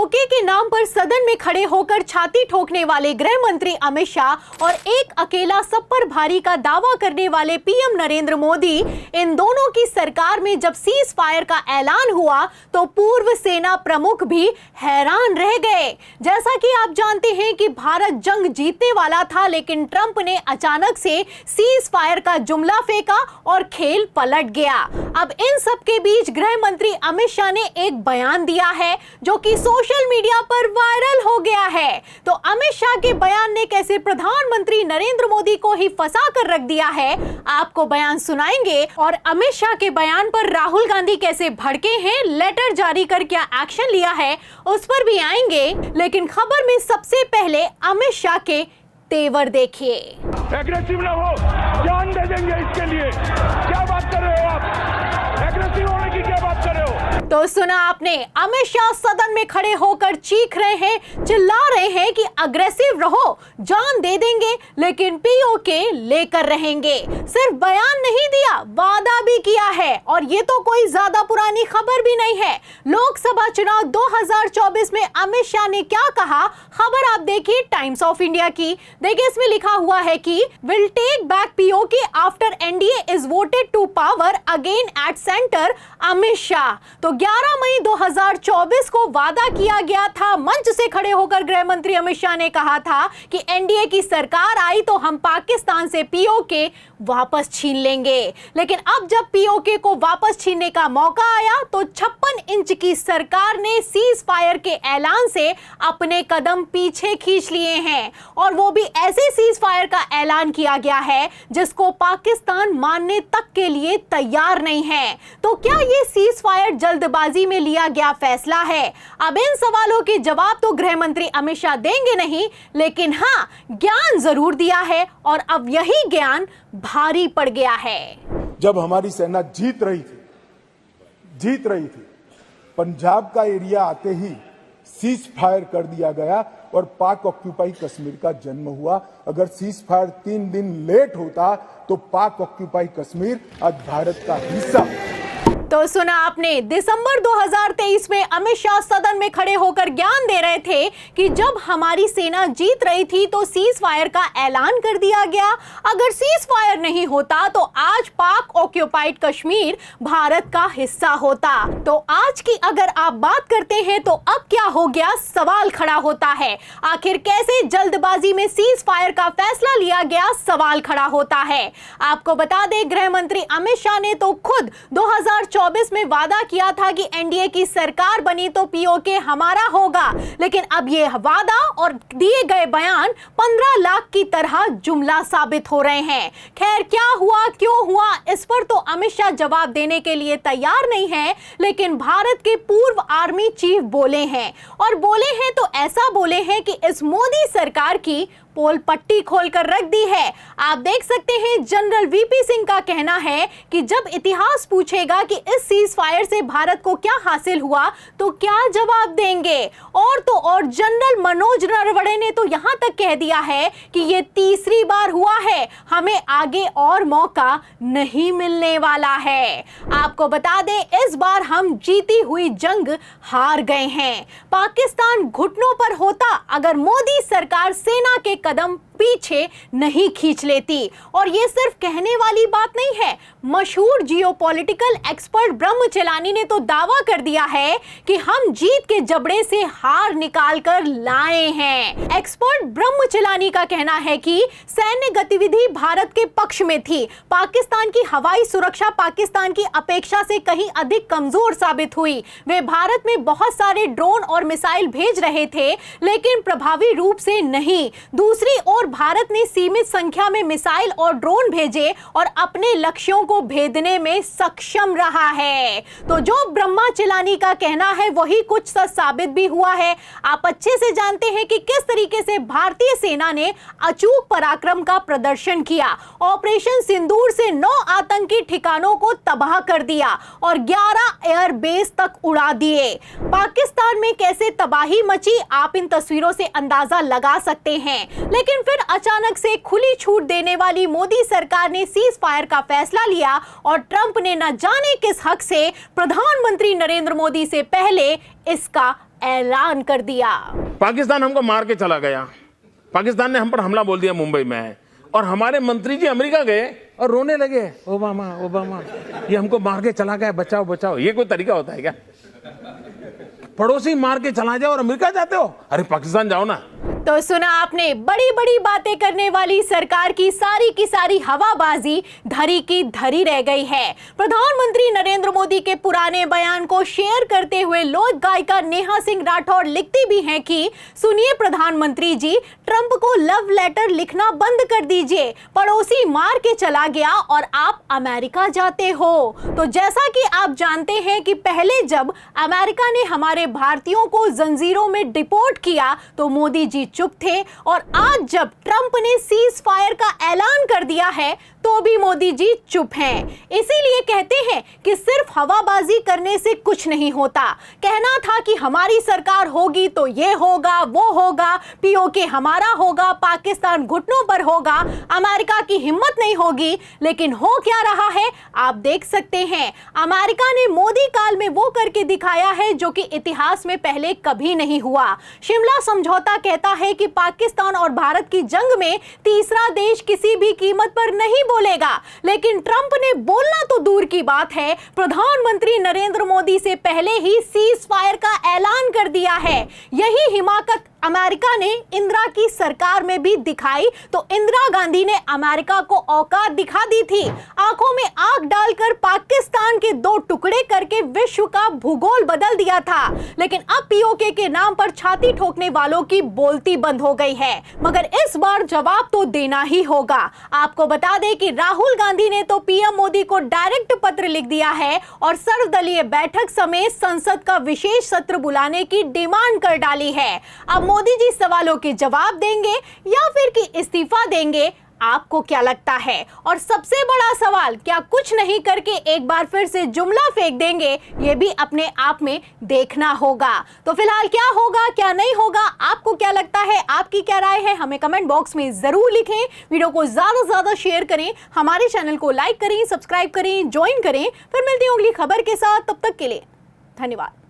PoK के नाम पर सदन में खड़े होकर छाती ठोकने वाले गृह मंत्री अमित शाह और एक अकेला सब पर भारी का दावा करने वाले पीएम नरेंद्र मोदी, इन दोनों की सरकार में जब सीज फायर का ऐलान हुआ तो पूर्व सेना प्रमुख भी हैरान रह गए। जैसा कि आप जानते हैं कि भारत जंग जीतने वाला था, लेकिन ट्रंप ने अचानक से सीज फायर का जुमला फेंका और खेल पलट गया। अब इन सब के बीच गृह मंत्री अमित शाह ने एक बयान दिया है जो कि सोशल मीडिया पर वायरल हो गया है। तो अमित शाह के बयान ने कैसे प्रधानमंत्री नरेंद्र मोदी को ही फंसा कर रख दिया है, आपको बयान सुनाएंगे। और अमित शाह के बयान पर राहुल गांधी कैसे भड़के हैं, लेटर जारी कर क्या एक्शन लिया है, उस पर भी आएंगे। लेकिन खबर में सबसे पहले अमित शाह के तेवर देखिए। एग्रेसिव ना हो, जान दे देंगे इसके लिए। क्या बात कर रहे हो आप? एग्रेसिव होने की क्या बात कर रहे हो? तो सुना आपने, अमित शाह सदन में खड़े होकर चीख रहे हैं, चिल्ला रहे हैं कि अग्रेसिव रहो, जान दे देंगे, लेकिन पीओके लेकर रहेंगे। सिर्फ बयान नहीं दिया, वादा भी किया है। और ये तो कोई ज्यादा पुरानी खबर भी नहीं है। लोकसभा चुनाव 2024 में अमित शाह ने क्या कहा, खबर आप देखिए टाइम्स ऑफ इंडिया की। देखिए इसमें लिखा हुआ है कि will take back PoK after NDA is voted to power again at centre, Amit Shah. तो 11 मई 2024 को वादा किया गया था, मंच से खड़े होकर गृह मंत्री अमित शाह ने कहा था कि एनडीए की सरकार आई तो हम पाकिस्तान से पीओके वापस छीन लेंगे। लेकिन अब जब पीओके को वापस छीनने का मौका आया तो 56 इंच की सरकार ने सीज फायर के ऐलान से अपने कदम पीछे खींच लिए हैं। और वो भी ऐसे सीज फायर का ऐलान किया गया है जिसको पाकिस्तान मानने तक के लिए तैयार नहीं है। तो क्या ये सीज फायर जल्दबाजी में लिया गया फैसला है? अब इन सवालों के जवाब तो गृह मंत्री अमित शाह देंगे नहीं, लेकिन हाँ, ज्ञान जरूर दिया है। और अब यही ज्ञान भारी पड़ गया है। जब हमारी सेना जीत रही थी, पंजाब का एरिया आते ही सीज फायर कर दिया गया और पाक ऑक्यूपाई कश्मीर का जन्म हुआ। अगर सीज फायर 3 दिन लेट होता तो पाक ऑक्यूपाई कश्मीर आज भारत का हिस्सा। तो सुना आपने, दिसंबर 2023 में अमित शाह सदन में खड़े होकर ज्ञान दे रहे थे कि जब हमारी सेना जीत रही थी तो सीज फायर का ऐलान कर दिया गया। अगर सीज फायर नहीं होता तो आज पाक ऑक्यूपाइड कश्मीर भारत का हिस्सा होता। तो आज की अगर आप बात करते हैं तो अब क्या हो गया, सवाल खड़ा होता है। आखिर कैसे जल्दबाजी में सीज फायर का फैसला लिया गया, सवाल खड़ा होता है। आपको बता दें, गृह मंत्री अमित शाह ने तो खुद 2024 में वादा किया था कि एनडीए की सरकार बनी तो पीओके हमारा होगा। लेकिन अब ये वादा और दिए गए बयान 15 लाख की तरह जुमला साबित हो रहे हैं। खैर, क्या हुआ, क्यों हुआ, इस पर तो अमित शाह जवाब देने के लिए तैयार नहीं है। लेकिन भारत के पूर्व आर्मी चीफ बोले हैं, और बोले हैं तो ऐसा बोले हैं कि इस मोदी सरकार की पोल पट्टी खोलकर रख दी है। आप देख सकते हैं, जनरल वीपी सिंह का कहना है कि जब इतिहास पूछेगा कि इस सीज फायर से भारत को क्या हासिल हुआ तो क्या जवाब देंगे। और तो और जनरल मनोज नरवणे ने तो यहां तक कह दिया है कि ये तीसरी बार हुआ है, हमें आगे और मौका नहीं मिलने वाला है। आपको बता दें, इस बार हम जीती हुई जंग हार गए हैं। पाकिस्तान घुटनों पर होता अगर मोदी सरकार सेना के कदम पीछे नहीं खींच लेती। और ये सिर्फ कहने वाली बात नहीं है, मशहूर जियोपॉलिटिकल एक्सपर्ट ब्रह्म चेलानी ने तो दावा कर दिया है कि हम जीत के जबड़े से हार निकाल कर लाए हैं। एक्सपर्ट ब्रह्म चेलानी का कहना है कि सैन्य गतिविधि भारत के पक्ष में थी। पाकिस्तान की हवाई सुरक्षा पाकिस्तान की अपेक्षा से कहीं अधिक कमजोर साबित हुई। वे भारत में बहुत सारे ड्रोन और मिसाइल भेज रहे थे, लेकिन प्रभावी रूप से नहीं। दूसरी ओर भारत ने सीमित संख्या में मिसाइल और ड्रोन भेजे और अपने लक्ष्यों को भेदने में सक्षम रहा है। तो जो ब्रह्मा चिलानी का कहना है वही कुछ सच साबित भी हुआ है। आप अच्छे से जानते हैं कि किस तरीके से भारतीय सेना ने अचूक पराक्रम का प्रदर्शन किया। ऑपरेशन सिंदूर से 9 आतंकी ठिकानों को तबाह कर दिया और 11 एयर बेस तक उड़ा दिए। पाकिस्तान में कैसे तबाही मची, आप इन तस्वीरों से अंदाजा लगा सकते हैं। लेकिन फिर फिर अचानक से खुली छूट देने वाली मोदी सरकार ने सीज फायर का फैसला लिया और ट्रंप ने न जाने किस हक से प्रधानमंत्री नरेंद्र मोदी से पहले इसका ऐलान कर दिया। पाकिस्तान हमको मार के चला गया, पाकिस्तान ने हम पर हमला बोल दिया मुंबई में, और हमारे मंत्री जी अमेरिका गए और रोने लगे, ओबामा ओबामा ये हमको मार के चला गया, बचाओ बचाओ। ये कोई तरीका होता है क्या? पड़ोसी मार के चला जाओ और अमेरिका जाते हो? अरे पाकिस्तान जाओ ना। तो सुना आपने, बड़ी बड़ी बातें करने वाली सरकार की सारी हवाबाजी धरी की धरी रह गई है। प्रधानमंत्री नरेंद्र मोदी के पुराने बयान को शेयर करते हुए लोक गायिका नेहा सिंह राठौर लिखती भी हैं कि सुनिए प्रधानमंत्री जी, ट्रंप को लव लेटर लिखना बंद कर दीजिए, पड़ोसी मार के चला गया और आप अमेरिका जाते हो। तो जैसा कि आप जानते हैं कि पहले जब अमेरिका ने हमारे भारतीयों को जंजीरों में डिपोर्ट किया तो मोदी जी चुप थे, और आज जब ट्रंप ने सीज फायर का ऐलान कर दिया है तो भी मोदी जी चुप हैं। इसीलिए कहते हैं कि सिर्फ हवाबाजी करने से कुछ नहीं होता। कहना था कि हमारी सरकार होगी तो ये होगा वो होगा, पीओके हमारा होगा, पाकिस्तान घुटनों पर होगा, अमेरिका की हिम्मत नहीं होगी, लेकिन हो क्या रहा है आप देख सकते हैं। अमेरिका ने मोदी काल में वो करके दिखाया है जो कि इतिहास में पहले कभी नहीं हुआ। शिमला समझौता कहता है कि पाकिस्तान और भारत की जंग में तीसरा देश किसी भी कीमत पर नहीं बोलेगा, लेकिन ट्रंप ने बोलना तो दूर की बात है, प्रधानमंत्री नरेंद्र मोदी से पहले ही सीज फायर का ऐलान कर दिया है। यही हिमाकत अमेरिका ने इंदिरा की सरकार में भी दिखाई तो इंदिरा गांधी ने अमेरिका को औकात दिखा दी थी, आंखों में आग डालकर पाकिस्तान के दो टुकड़े करके विश्व का भूगोल बदल दिया था। लेकिन अब पीओके के नाम पर छाती ठोकने वालों की बोलती बंद हो गई है, मगर इस बार जवाब तो देना ही होगा। आपको बता दें कि राहुल गांधी ने तो पीएम मोदी को डायरेक्ट पत्र लिख दिया है और सर्वदलीय बैठक समेत संसद का विशेष सत्र बुलाने की डिमांड कर डाली है। अब मोदी जी सवालों के जवाब देंगे या फिर कि इस्तीफा देंगे, आपको क्या लगता है? और सबसे बड़ा सवाल, क्या कुछ नहीं करके एक बार फिर से जुमला फेंक देंगे? ये भी अपने आप में देखना होगा। तो फिलहाल क्या होगा क्या नहीं होगा, आपको क्या लगता है, आपकी क्या राय है, हमें कमेंट बॉक्स में जरूर लिखें। वीडियो को ज्यादा से ज्यादा शेयर करें, हमारे चैनल को लाइक करें, सब्सक्राइब करें, ज्वाइन करें। फिर मिलती हूँ अगली खबर के साथ, तब तक के लिए धन्यवाद।